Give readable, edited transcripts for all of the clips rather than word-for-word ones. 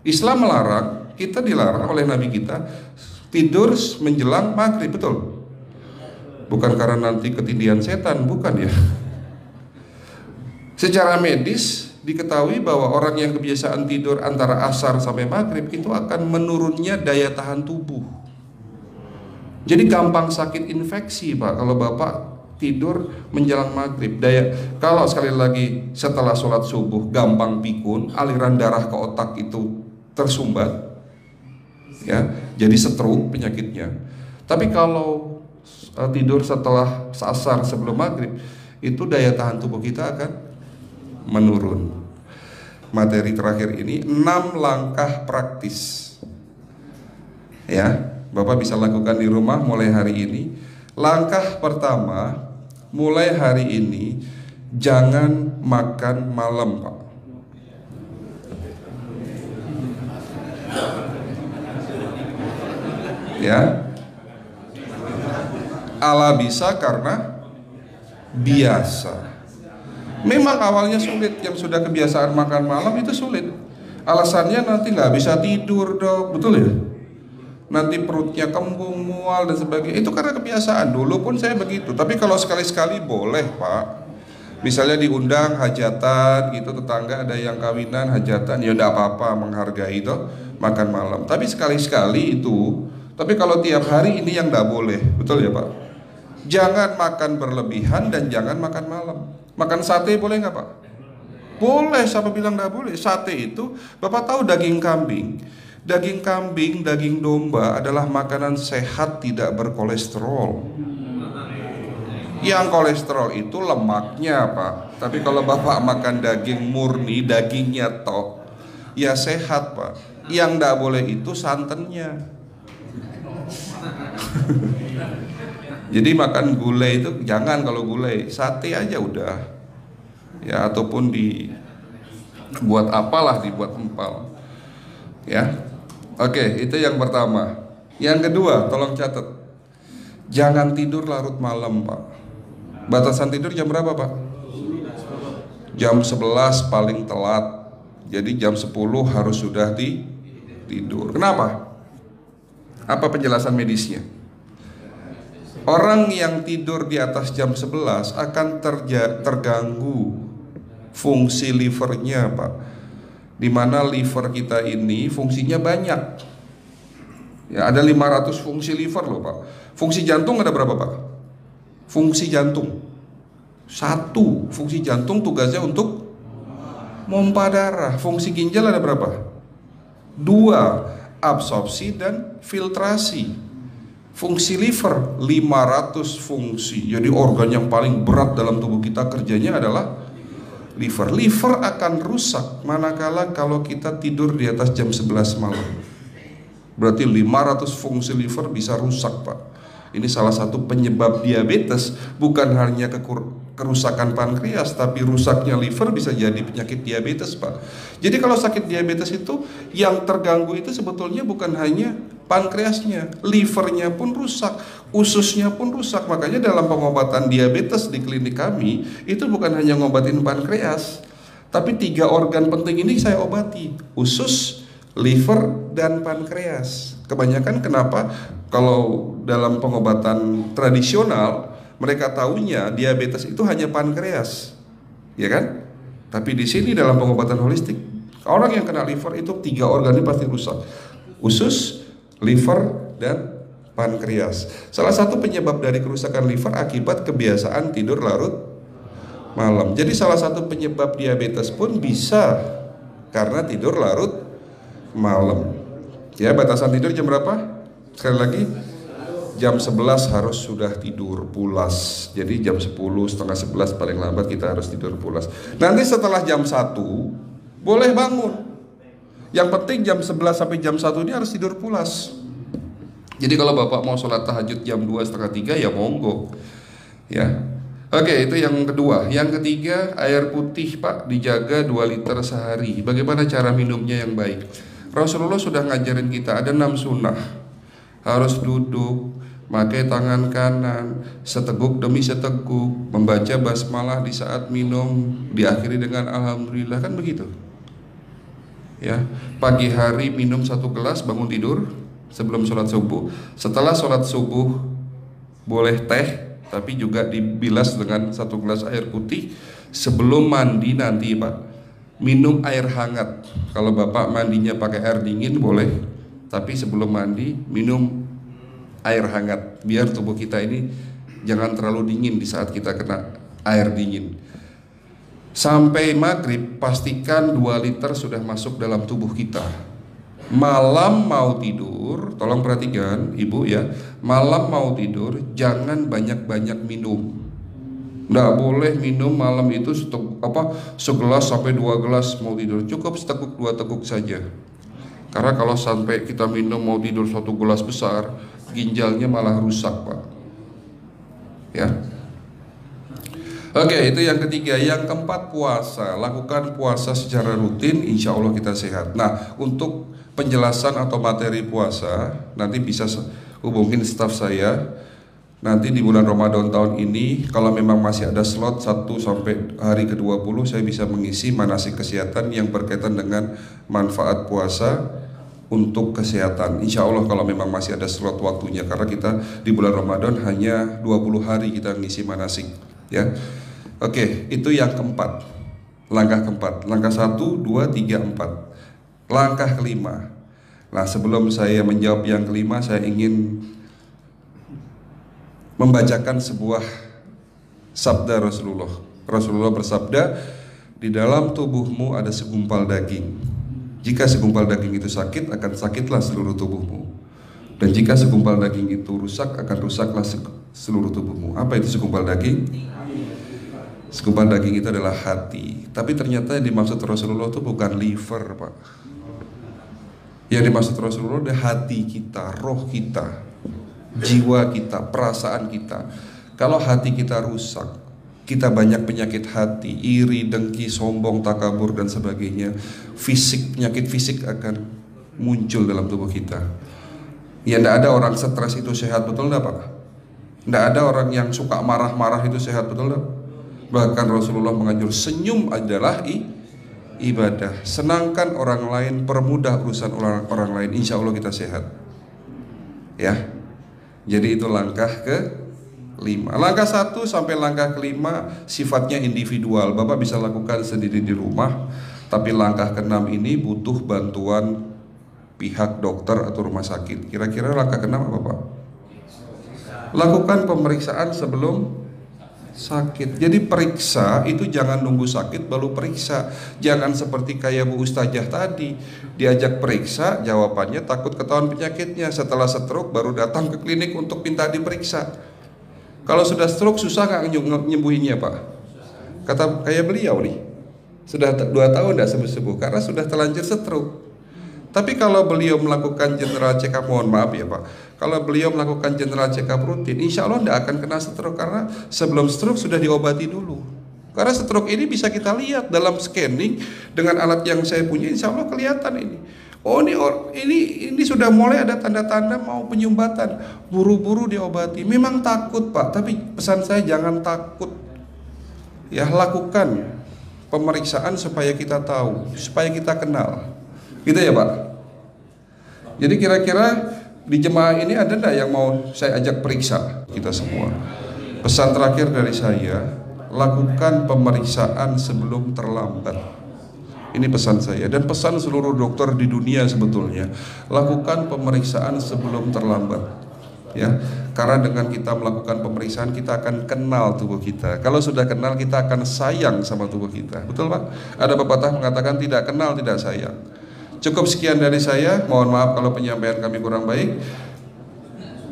Islam melarang, kita dilarang oleh Nabi kita tidur menjelang maghrib, betul? Bukan karena nanti ketindihan setan, bukan ya. Secara medis diketahui bahwa orang yang kebiasaan tidur antara asar sampai maghrib itu akan menurunnya daya tahan tubuh. Jadi gampang sakit infeksi Pak kalau Bapak tidur menjelang maghrib. Kalau sekali lagi setelah sholat subuh gampang pikun, aliran darah ke otak itu tersumbat, ya, jadi stroke penyakitnya. Tapi kalau tidur setelah asar sebelum maghrib, itu daya tahan tubuh kita akan menurun. Materi terakhir ini 6 langkah praktis, ya, Bapak bisa lakukan di rumah mulai hari ini. Langkah pertama, mulai hari ini jangan makan malam Pak. Ya, ala bisa karena biasa. Memang awalnya sulit, yang sudah kebiasaan makan malam itu sulit. Alasannya nanti nggak bisa tidur dok, betul ya? Nanti perutnya kembung, mual dan sebagainya. Itu karena kebiasaan. Dulu pun saya begitu. Tapi kalau sekali-sekali boleh Pak. Misalnya diundang hajatan gitu, tetangga ada yang kawinan hajatan, ya udah apa-apa, menghargai itu makan malam. Tapi sekali-sekali itu. Tapi kalau tiap hari ini yang nggak boleh, betul ya Pak? Jangan makan berlebihan dan jangan makan malam. Makan sate boleh nggak Pak? Boleh, siapa bilang nggak boleh? Sate itu, Bapak tahu daging kambing. Daging kambing, daging domba adalah makanan sehat, tidak berkolesterol. Yang kolesterol itu lemaknya Pak. Tapi kalau Bapak makan daging murni, dagingnya tok, ya sehat Pak. Yang nggak boleh itu santannya. Jadi makan gulai itu jangan, kalau gulai sate aja udah, ya, ataupun dibuat apalah, dibuat empal, ya. Oke, itu yang pertama. Yang kedua, tolong catat, jangan tidur larut malam Pak. Batasan tidur jam berapa Pak? Jam 11 paling telat. Jadi jam 10 harus sudah tidur. Kenapa? Apa penjelasan medisnya? Orang yang tidur di atas jam 11 akan terganggu fungsi livernya Pak. Dimana liver kita ini fungsinya banyak, ya, ada 500 fungsi liver loh Pak. Fungsi jantung ada berapa Pak? Fungsi jantung 1. Fungsi jantung tugasnya untuk mompa darah. Fungsi ginjal ada berapa? 2. Absorpsi dan filtrasi. Fungsi liver 500 fungsi. Jadi organ yang paling berat dalam tubuh kita kerjanya adalah liver. Liver akan rusak manakala kalau kita tidur di atas jam 11 malam. Berarti 500 fungsi liver bisa rusak Pak. Ini salah satu penyebab diabetes. Bukan hanya kerusakan pankreas, tapi rusaknya liver bisa jadi penyakit diabetes Pak. Jadi kalau sakit diabetes itu yang terganggu itu sebetulnya bukan hanya pankreasnya, livernya pun rusak, ususnya pun rusak. Makanya dalam pengobatan diabetes di klinik kami itu bukan hanya ngobatin pankreas, tapi 3 organ penting ini saya obati: usus, liver, dan pankreas. Kebanyakan kenapa kalau dalam pengobatan tradisional mereka taunya diabetes itu hanya pankreas, ya kan? Tapi di sini dalam pengobatan holistik, orang yang kena liver itu 3 organ ini pasti rusak: usus, liver, dan pankreas. Salah satu penyebab dari kerusakan liver akibat kebiasaan tidur larut malam. Jadi salah satu penyebab diabetes pun bisa karena tidur larut malam. Ya, batasan tidur jam berapa? Sekali lagi, jam 11 harus sudah tidur pulas. Jadi jam 10, setengah 11 paling lambat kita harus tidur pulas. Nanti setelah jam 1 boleh bangun. Yang penting jam 11 sampai jam 1 ini harus tidur pulas. Jadi kalau Bapak mau sholat tahajud jam 2, setengah 3 ya monggo, ya. Oke, itu yang kedua. Yang ketiga, air putih Pak dijaga 2 liter sehari. Bagaimana cara minumnya yang baik? Rasulullah sudah ngajarin kita ada 6 sunnah. Harus duduk, pakai tangan kanan, seteguk demi seteguk, membaca basmalah di saat minum, diakhiri dengan alhamdulillah, kan begitu. Ya, pagi hari minum 1 gelas bangun tidur sebelum sholat subuh. Setelah sholat subuh boleh teh, tapi juga dibilas dengan 1 gelas air putih. Sebelum mandi nanti Pak, minum air hangat. Kalau Bapak mandinya pakai air dingin boleh, tapi sebelum mandi minum air hangat, biar tubuh kita ini jangan terlalu dingin di saat kita kena air dingin. Sampai maghrib pastikan 2 liter sudah masuk dalam tubuh kita. Malam mau tidur, tolong perhatikan Ibu ya, malam mau tidur jangan banyak-banyak minum. Nggak boleh minum malam itu segelas sampai 2 gelas mau tidur, cukup seteguk 2 teguk saja. Karena kalau sampai kita minum mau tidur 1 gelas besar, ginjalnya malah rusak Pak. Ya. Oke, itu yang ketiga. Yang keempat, puasa. Lakukan puasa secara rutin, insya Allah kita sehat. Nah, untuk penjelasan atau materi puasa nanti bisa hubungin staf saya. Nanti di bulan Ramadan tahun ini, kalau memang masih ada slot 1 sampai hari ke-20, saya bisa mengisi manasik kesehatan yang berkaitan dengan manfaat puasa untuk kesehatan. Insya Allah kalau memang masih ada slot waktunya, karena kita di bulan Ramadan hanya 20 hari kita ngisi manasik. Ya, oke, itu yang keempat. Langkah keempat, langkah 1, 2, 3, 4. Langkah kelima. Nah, sebelum saya menjawab yang kelima, saya ingin membacakan sebuah sabda Rasulullah. Rasulullah bersabda, di dalam tubuhmu ada segumpal daging. Jika segumpal daging itu sakit, akan sakitlah seluruh tubuhmu. Dan jika segumpal daging itu rusak, akan rusaklah seluruh tubuhmu. Apa itu segumpal daging? Segumpal daging itu adalah hati. Tapi ternyata yang dimaksud Rasulullah itu bukan liver Pak. Yang dimaksud Rasulullah adalah hati kita, roh kita, jiwa kita, perasaan kita. Kalau hati kita rusak, kita banyak penyakit hati, iri, dengki, sombong, takabur dan sebagainya. Penyakit fisik akan muncul dalam tubuh kita. Ya, tidak ada orang stres itu sehat, betul enggak Pak? Tidak ada orang yang suka marah-marah itu sehat, betul enggak? Bahkan Rasulullah menganjur senyum adalah ibadah. Senangkan orang lain, permudah urusan orang lain, insya Allah kita sehat. Ya, jadi itu langkah ke-5. Langkah 1 sampai langkah ke-5 sifatnya individual. Bapak bisa lakukan sendiri di rumah. Tapi langkah ke-6 ini butuh bantuan pihak dokter atau rumah sakit. Kira-kira langkah ke-6 apa Pak? Lakukan pemeriksaan sebelum sakit. Jadi periksa itu jangan nunggu sakit baru periksa. Jangan seperti kayak Bu Ustazah tadi, diajak periksa, jawabannya takut ketahuan penyakitnya. Setelah stroke baru datang ke klinik untuk minta diperiksa. Kalau sudah stroke susah nggak nyembuhinnya Pak? Kata kayak beliau nih, sudah 2 tahun tidak sembuh-sembuh karena sudah terlanjur stroke. Tapi kalau beliau melakukan general check up, mohon maaf ya Pak, kalau beliau melakukan general check up rutin, insya Allah tidak akan kena stroke, karena sebelum stroke sudah diobati dulu. Karena stroke ini bisa kita lihat dalam scanning dengan alat yang saya punya, insya Allah kelihatan ini. Oh ini sudah mulai ada tanda-tanda mau penyumbatan, buru-buru diobati. Memang takut Pak, tapi pesan saya jangan takut. Ya, lakukan pemeriksaan supaya kita tahu, supaya kita kenal. Gitu ya Pak. Jadi kira-kira di jemaah ini ada enggak yang mau saya ajak periksa kita semua? Pesan terakhir dari saya, lakukan pemeriksaan sebelum terlambat. Ini pesan saya dan pesan seluruh dokter di dunia sebetulnya. Lakukan pemeriksaan sebelum terlambat. Ya, karena dengan kita melakukan pemeriksaan kita akan kenal tubuh kita. Kalau sudah kenal kita akan sayang sama tubuh kita. Betul Pak? Ada pepatah mengatakan tidak kenal tidak sayang. Cukup sekian dari saya. Mohon maaf kalau penyampaian kami kurang baik.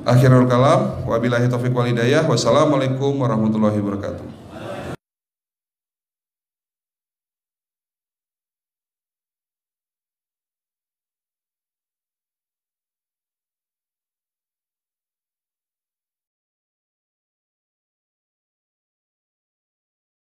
Akhirul kalam, wabillahi taufiq wal hidayah. Wassalamualaikum warahmatullahi wabarakatuh.